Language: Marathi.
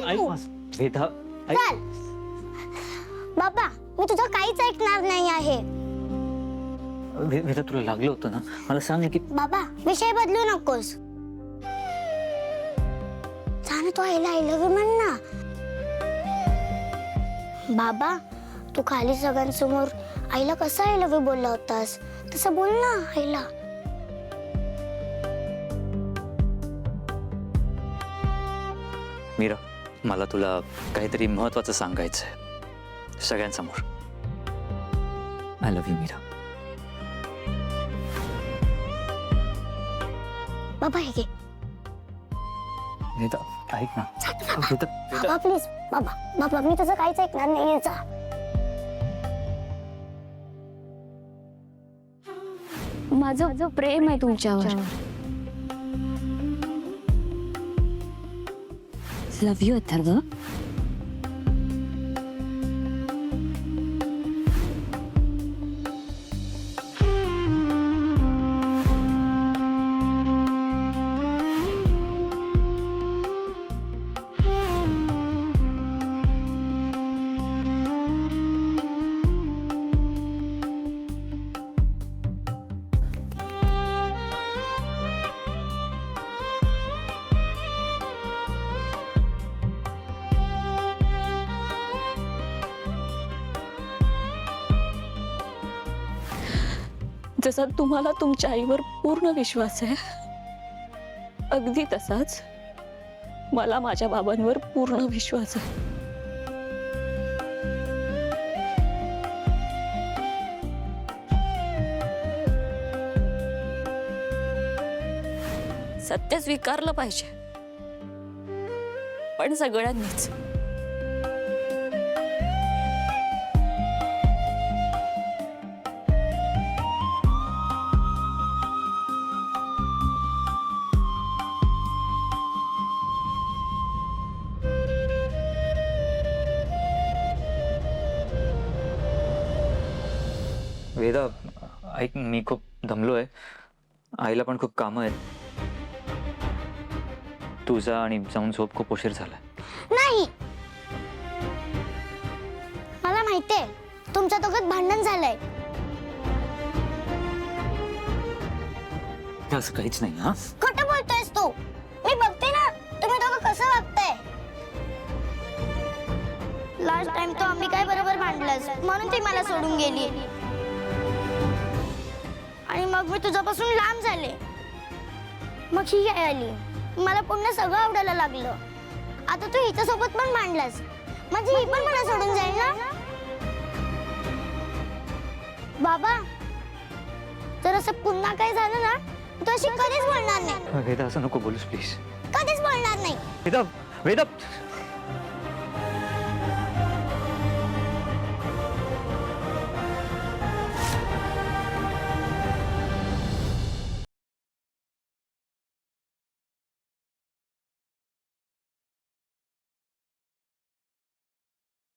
ऐक तू. वेदा ऐक. चल बाबा, मी तुझं काहीच ऐकणार नाही आहे. वेदा तुला लागलं होतं ना, मला सांग की. बाबा, विषय बदलू नकोस. सांग तू आईला आय लव्ह यू म्हण ना. बाबा, तू खाली सगळ्यांसमोर आईला कसं आय लव्ह यू बोलला होतास, तसं बोल ना आईला. मीरा, मला तुला काहीतरी महत्वाचं सांगायचंय सगळ्यांसमोर. I love you Meera. बाबा हे घे. वेदा ऐक ना. वेदा बाबा प्लीज, बाबा बाबा मी तुझं काहीच ऐकणार नाहीये. जा. माझं प्रेम आहे तुमच्यावर. Love you Atharva. जसा तुम्हाला तुमच्या आईवर पूर्ण विश्वास आहे, अगदी तसाच मला माझ्या बाबांवर पूर्ण विश्वास आहे. सत्य स्वीकारलं पाहिजे, पण सगळ्यांनीच. वेदा ऐक, मी खूप दमलोय. आईला पण खूप कामं आहेत. तुझा आणि जाऊन झोप, खूप उशीर झालाय. नाही, मला माहितीये तुमच्या दोघात भांडण झालंय. असं काहीच नाही. हा, खोटं बोलतोयस तू. मी बघते ना तुम्ही दोघं कसं वागताय. लास्ट टाइम तो आम्ही काय बरोबर भांडलंस म्हणून ती मला सोडून गेली, आणि मग मी तुझ्यापासून लांब झाले. मग ही काय आली, मला पुन्हा सगळं आवडायला लागलं. आता तू हिच्यासोबत पण भांडलास, म्हणजे ही पण मला सोडून जाईल ना. बाबा, जर असं पुन्हा काय झालं ना, तू अशी कधीच बोलणार नाही. वेदा असं नको बोलूस प्लीज. कधीच बोलणार नाही. वेदा वेदा